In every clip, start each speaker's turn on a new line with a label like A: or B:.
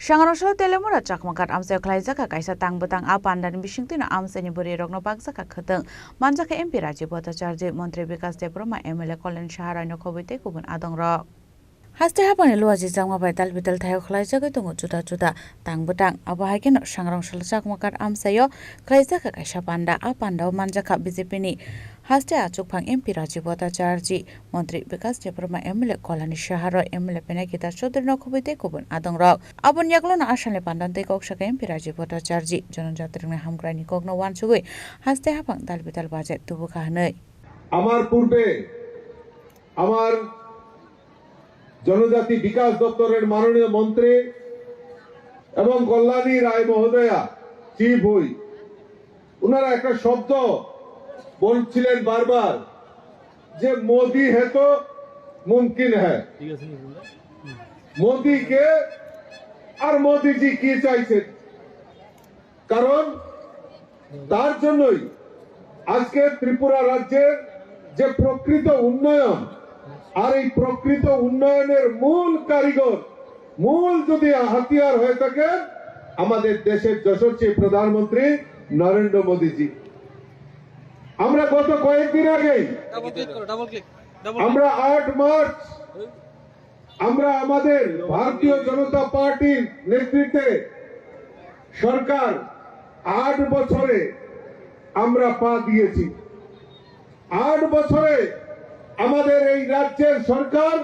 A: Sangarosol telemura chakmakat amsa khlaijaka kaisa tangbetang apandan bisingtina amsani bori rokno bagsaka kheteng manjaka MP Rajiv Bhattacharya Mantri Vikas Debroma MLA Kollen Shaharano khobite kubun adongrok Haste hapani luaji jangma bai dalbital thayo khlaijaka tongo juda juda tangbetang abahaken sangarosol chakmakat amsayo khlaijaka kaisa panda apanda manjaka BJP ni Haste achukphang MP Rajiv Bhattacharya Mantri Vikas Debroma MLA Kollen Shaharo MLA Penakita Chodrino khobite kubun adongrok abon yaklona asale pandan te koksaka MP Rajiv Bhattacharya জনজাতির হামগ্রানি কগ্ন ওয়ানসুগৈ হাসতে হাফাং দালবিতাল বাজে তুবু কাহাनै
B: আমার পূর্বে আমার জনজাতি বিকাশ দপ্তরের মাননীয় মন্ত্রী এবং কল্যাণী রায় মহোদয়া চিফ হুই ওনারা একটা শব্দ বলছিলেন বারবার যে মোদি হে তো মুমকিন হ্যায় মোদি কে আর মোদিজি কি চাইছেন কারণ তার জন্যই আজকে ত্রিপুরা রাজ্যের যে প্রকৃত উন্নয়ন আর এই প্রকৃত উন্নয়নের মূল কারিগর মূল যদি হাতিয়ার হয়ে থাকে আমাদের দেশের যশস্বী প্রধানমন্ত্রী নরেন্দ্র মোদীজি আমরা গত কয়েকদিন আগে আমরা 8 মার্চ আমরা আমাদের ভারতীয় জনতা পার্টির নেতৃত্বে সরকার 8 বছরে আমরা পা দিয়েছি 8 বছরে আমাদের এই রাজ্যের সরকার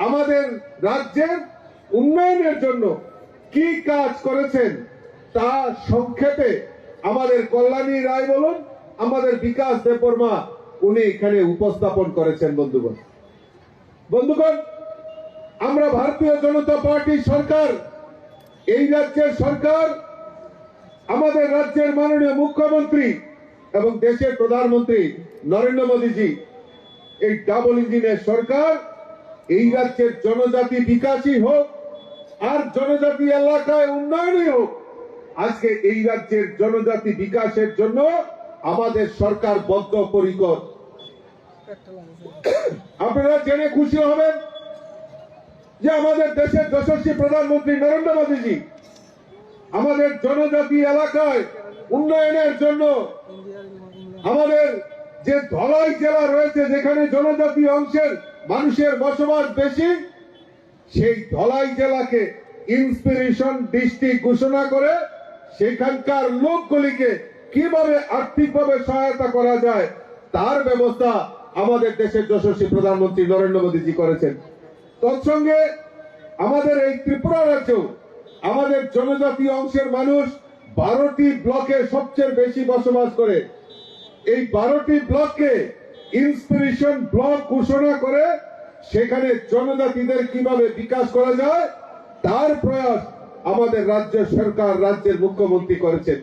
B: আমাদের রাজ্যের উন্নয়নের জন্য কি কাজ করেছেন তা সংক্ষেপে আমাদের কল্যাণী রায় বলুন আমাদের বিকাশ দেববর্মা উনি এখানে উপস্থাপন করেছেন বন্ধুগণ আমরা ভারতীয় জনতা পার্টি সরকার এই রাজ্যের সরকার আমাদের রাজ্যের মাননীয় মুখ্যমন্ত্রী এবং দেশের প্রধানমন্ত্রী নরেন্দ্র মোদীজি এই ডাবল ইঞ্জিনের সরকার এই রাজ্যের জনজাতি বিকাশই হোক আর জনজাতি এলাকায় উন্নয়নই হোক আজকে এই রাজ্যের জনজাতি বিকাশের জন্য আমাদের সরকার বদ্ধপরিকর আপনারা জেনে খুশি হবেন যে আমাদের দেশের যশস্বী প্রধানমন্ত্রী নরেন্দ্র মোদীজি আমাদের জনজাতি এলাকায় উন্নয়নের জন্য আমাদের যে ধলাই জেলা রয়েছে যেখানে জনজাতি অংশের মানুষের বসবাস বেশি সেই ধলাই জেলাকে ইন্সপিরেশন ডিস্ট্রিক্ট ঘোষণা করে সেখানকার লোকগুলিকে কিভাবে আর্থিকভাবে সহায়তা করা যায় তার ব্যবস্থা আমাদের দেশের যশস্বী প্রধানমন্ত্রী নরেন্দ্র মোদীজি করেছেন তৎসঙ্গে আমাদের এই ত্রিপুরা রাজ্য আমাদের জনজাতি অংশের মানুষ 12টি ব্লকে সবচেয়ে বেশি বসবাস করে এই 12টি ব্লককে ইন্সপিরেশন ব্লক ঘোষণা করে সেখানে জনজাতিদের কিভাবে বিকাশ করা যায় তার প্রয়াস আমাদের রাজ্য সরকার রাজ্যের মুখ্যমন্ত্রী করেছেন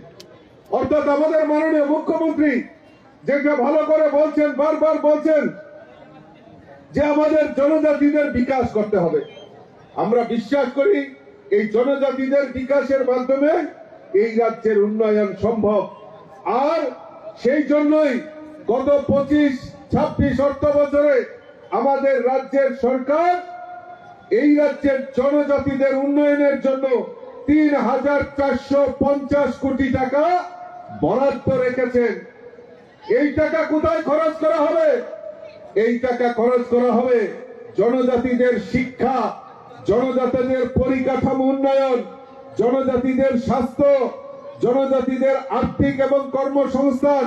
B: অর্থাৎ আমাদের মাননীয় মুখ্যমন্ত্রী যেটা ভালো করে বলছেন বারবার বলছেন যে আমাদের জনজাতিদের বিকাশ করতে হবে আমরা বিশ্বাস করি এই জনজাতিদের বিকাশের মাধ্যমে এই রাজ্যের উন্নয়ন সম্ভব আর সেই জন্যই গত 25-26 অর্থ বছরে আমাদের রাজ্যের সরকার এই রাজ্যের জনজাতিদের উন্নয়নের জন্য 3,450 কোটি টাকা বরাদ্দ রেখেছেন এই টাকা কোথায় খরচ করা হবে এই টাকা খরচ করা হবে জনজাতিদের শিক্ষা জনজাতিদের পরিকাঠামো উন্নয়ন জনজাতিদের স্বাস্থ্য জনজাতিদের আর্থিক এবং কর্মসংস্থান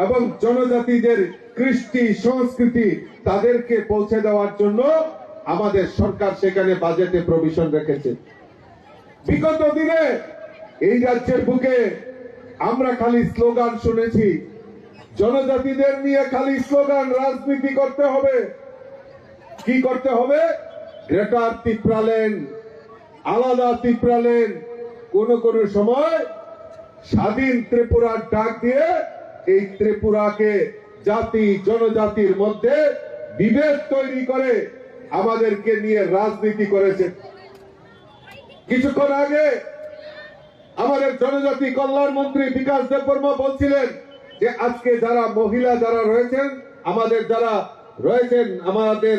B: এবং জনজাতিদের কৃষ্টি সংস্কৃতি তাদেরকে পৌঁছে দেওয়ার জন্য আমাদের সরকার সেখানে বাজেটে প্রভিশন রেখেছে বিগত দিনে এই রাজ্যের বুকে আমরা খালি স্লোগান শুনেছি জনজাতিদের নিয়ে খালি স্লোগান রাজনীতি করতে হবে কি করতে হবে গ্রেটার ত্রিপুরাল্যান্ড আলাদা ত্রিপুরাল্যান্ড কোন সময় স্বাধীন ত্রিপুরার ডাক দিয়ে এই ত্রিপুরাকে জাতি জনজাতির মধ্যে বিভেদ তৈরি করে আমাদেরকে নিয়ে রাজনীতি করেছে কিছুক্ষণ আগে আমাদের জনজাতি কল্যাণ মন্ত্রী বিকাশ দেববর্মা বলছিলেন যে আজকে যারা মহিলা যারা রয়েছেন আমাদের যারা রয়েছেন আমাদের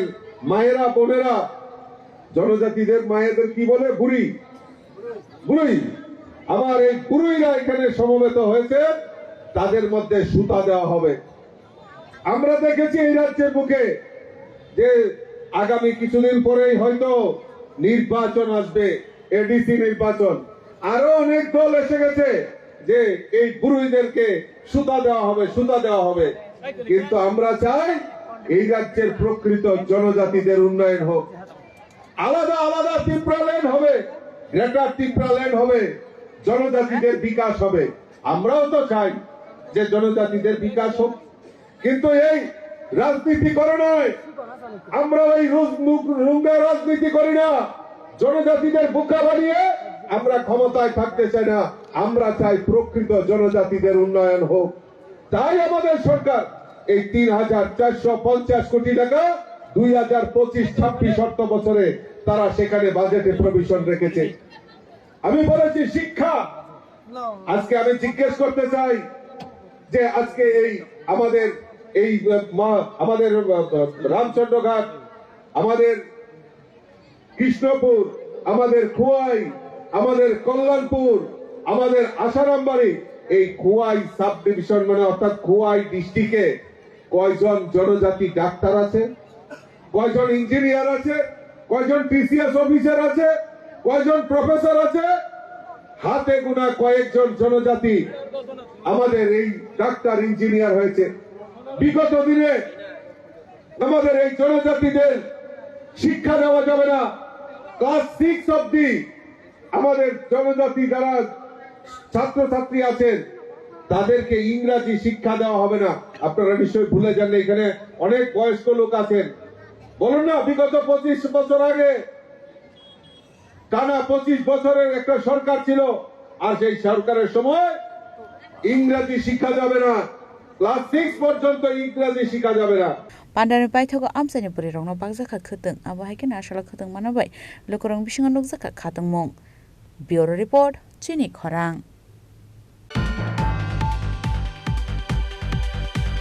B: মায়েরা বোনেরা জনজাতিদের মায়েদের কি বলে বুড়ি বুড়ি আমার এই বুড়িরা এখানে সমবেত হয়েছে, তাদের মধ্যে সুতা দেওয়া হবে। আমরা দেখেছি এই রাজ্যের বুকে যে আগামী কিছুদিন পরেই হয়তো নির্বাচন আসবে, এডিসি নির্বাচন, আরো অনেক দল এসে গেছে যে এই বুড়িদেরকে সুতা দেওয়া হবে, সুতা দেওয়া হবে। কিন্তু আমরা চাই এই রাজ্যের প্রকৃত জনজাতিদের উন্নয়ন হোক। আলাদা আলাদা ত্রিপুরা ল্যান্ড হবে, গ্রেটার ত্রিপুরা ল্যান্ড হবে, জনজাতিদের বিকাশ হবে। আমরাও তো চাই যে জনজাতিদের বিকাশ হোক, কিন্তু এই রাজনীতি করে নয়, আমরা এই রুঙ্গা রাজনীতি করি না। জনজাতিদের বোকা বানিয়ে আমরা ক্ষমতায় থাকতে চাই না, আমরা চাই প্রকৃত জনজাতিদের উন্নয়ন হোক। তাই আমাদের সরকার এই ৩,৪৫০ কোটি টাকা ২০২৫-২৬ অর্থ বছরে তারা সেখানে বাজেটে প্রভিশন রেখেছে। আমি বলেছি শিক্ষা, আজকে আমি জিজ্ঞেস করতে চাই যে আজকে এই আমাদের রামচন্দ্রঘাট, আমাদের কৃষ্ণপুর, আমাদের খোয়াই, আমাদের কল্যাণপুর, আমাদের আসারামবাড়ি, এই খোয়াই সাব ডিভিশন মানে অর্থাৎ খোয়াই ডিস্ট্রিক্টে কয়জন জনজাতি ডাক্তার আছে, কয়জন ইঞ্জিনিয়ার আছে, কয়জন টিসিএস অফিসার আছে, কয়জন প্রফেসর আছে? হাতে গোনা কয়েকজন জনজাতি আমাদের এই ডাক্তার ইঞ্জিনিয়ার হয়েছে। বিগত দিনে আমাদের এই জনজাতিদের শিক্ষা দেওয়া যাবে না। ক্লাস 6 অবধি আমাদের জনজাতি যারা ছাত্রছাত্রী আছেন তাদেরকে ইংরাজি শিক্ষা দেওয়া হবে না। আপনারা নিশ্চয়ই ভুলে যান, এখানে অনেক বয়স্ক লোক আছেন। বলুন না, বিগত 25 বছর আগে টানা 25 বছরের একটা সরকার ছিল, আর সেই সরকারের সময় ইংরাজি শিক্ষা যাবে না, ক্লাস 6 পর্যন্ত ইংরাজি শিক্ষা যাবে না।
A: Pandani paithago amsani puri rongno bakjaka khuteng abo haikena asala khuteng manabai lokorong bisingo nukjaka khatang mung. Bureau report Chini Khorang.